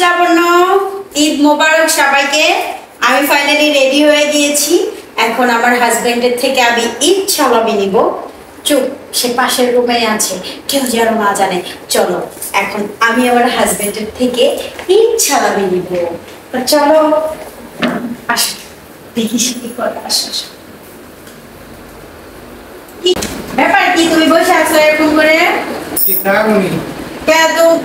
লাবণ্য, ঈদ মোবারক সবাইকে। আমি finally ready হয়ে গিয়েছি। এখন আমার হাজবেন্ডের থেকে আমি ঈদ সালামি নিব। চুপ, সে পাশের রুমে আছে, কেউ যেন না জানে। চলো এখন আমি আমার হাজবেন্ডের থেকে ঈদ সালামি নিব। চলো আস, দেখি সে কি করে। আসো আসো। ব্যাপার কি, তুমি বসে আছো এরকম করে?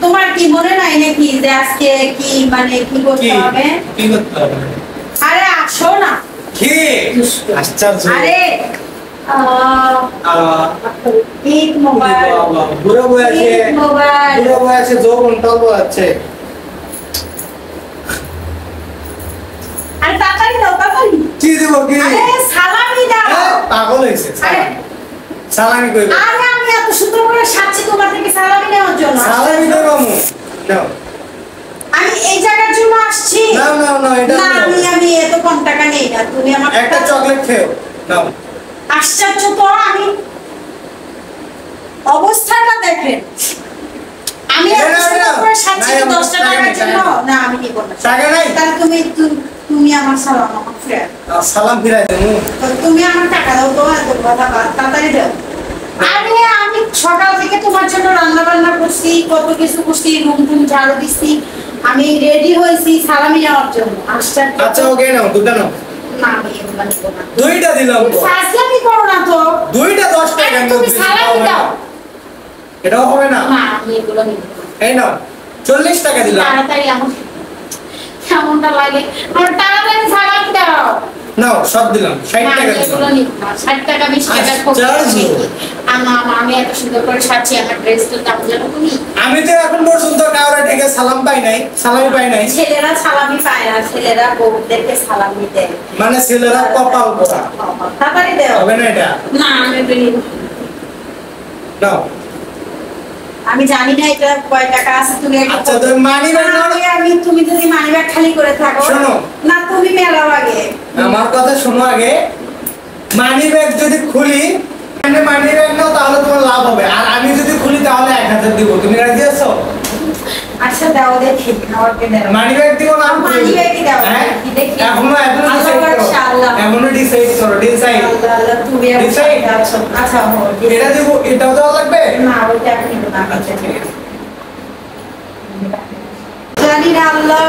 তোমার কি মনে নাই নাকি যে আজকে কি মানে কি করতে হবে? আরে আসো না। কি আশ্চর্য! আরে ঈদ মোবারক। বুড়ো বয়সে যৌবন টলব আছে। আরে তাড়াতাড়ি দাও, তাড়াতাড়ি। কি দিব কি? আরে সালামি দাও। পাগল হইছে। আরে সালামি কইব। আরে আমি এত সুন্দর করে সাজছি তোমার থেকে সালামি নেওয়ার জন্য। সালামি দেব আমু। নাও। আমি এই জায়গার জন্য আসছি। না এটা না, আমি এত কম টাকা নেই না। তুমি আমার একটা চকলেট খেও। নাও। আশ্চর্য তো, আমি অবস্থাটা দেখেন। আমি এত সুন্দর করে সাজছি 10 টাকার জন্য। না, আমি নিব না। টাকা নাই? তাহলে তুমি আমার সালাম আমার ফ্রেন্ড। সালাম ফিরাই দেবো। তুমি আমার টাকা দাও তো, এত কথা তাড়াতাড়ি দাও। আরে আমি সকাল থেকে তোমার জন্য রান্না বান্না করছি, কত কিছু করছি, রুম টুম ঝাড়ু দিচ্ছি। আমি রেডি হয়েছি সালামি নেওয়ার জন্য। আশ্চর্য। আচ্ছা ওকে নাও, দুটো নাও। না, আমি এগুলো নিব না। দুইটা দিলাম তো। সাজলামি করো না তো। দুইটা 10 টাকা। তুমি সালামি দাও। এটাও হবে না? না, আমি এগুলো নিব না। এই নাও 40 টাকা দিলাম। তাড়াতাড়ি আমার কেমনটা লাগে। আমার তাড়াতাড়ি সালামি দাও। নাও সব দিলাম 60 না, টাকা আমি এগুলো দিলাম। নিব না। 60 টাকা 20 টাকা আমি এত সুন্দর করে সাজছি, আমার ড্রেস তো দাম জানো তুমি? আমি তো এখন পর্যন্ত কাউরে থেকে সালাম পাই নাই, সালামি পাই নাই। ছেলেরা সালামি পায় না, ছেলেরা বউদেরকে সালামি দেয়। মানে ছেলেরা কপাল পোড়া। তাড়াতাড়ি দাও। হবে না এটা? না, আমি এটা নিব না। নাও। আমি জানি না এটা কয় টাকা আছে। তুমি আচ্ছা তুমি মানি ব্যাগ নাও। তুমি যদি মানি ব্যাগ খালি করে থাকো। শোনো। না, তুমি মেলাও আগে। আমার কথা শোনো আগে। মানি ব্যাগ যদি খুলি, মানে মানি ব্যাগ নাও তাহলে তোমার লাভ হবে। আর আমি যদি খুলি তাহলে 1000 দিব। তুমি রাজি আছো? আচ্ছা দাও, দেখি আমাকে দাও। মানি ব্যাগ দিব না? মানি ব্যাগই দাও। হ্যাঁ? দেখি। এখনো ডিসাইড করো। আল্লাহ। এখনো ডিসাইড করো, ডিসাইড। আল্লাহ, তুমি আমার Decide? সাথে আছো। আচ্ছা, এটা দিব, এটাও দেওয়া লাগবে? না, ওইটা আমি নিব না। আচ্ছা ঠিক আছে। জানি না। আল্লাহ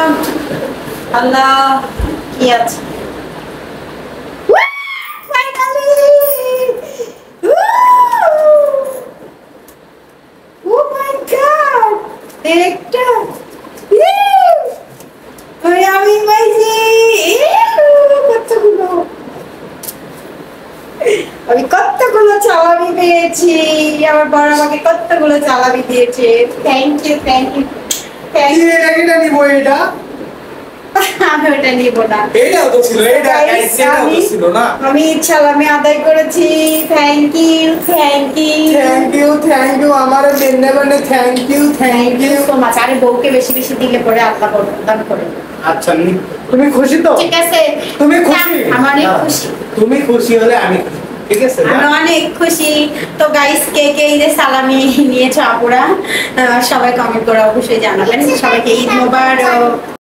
আল্লাহ কি আছে। আমি কতগুলো চালামি পেয়েছি। আমার বড় আমাকে কতগুলো চালামি দিয়েছে। Thank you, thank you, thank you. এটা নিব এটা? আমি ওটা নিব না। এটাও তো ছিল, এটা এটাও তো ছিল না? আমি সালামি আদায় করেছি। Thank you, thank you, thank you আমার মেন্নে thank you thank you so much. আরে বউকে বেশি বেশি দিলে পরে আল্লাহ প্রদান করে। আচ্ছা তুমি খুশি তো? ঠিক আছে, তুমি খুশি? আমি অনেক খুশি। তুমি খুশি হলে আমি খুশি। ঠিক আছে, আমি অনেক খুশি। তো গাইস, কে কে ঈদের সালামি নিয়েছো আপুরা, সবাই কমেন্ট করে অবশ্যই জানাবেন। সবাইকে ঈদ মোবারক।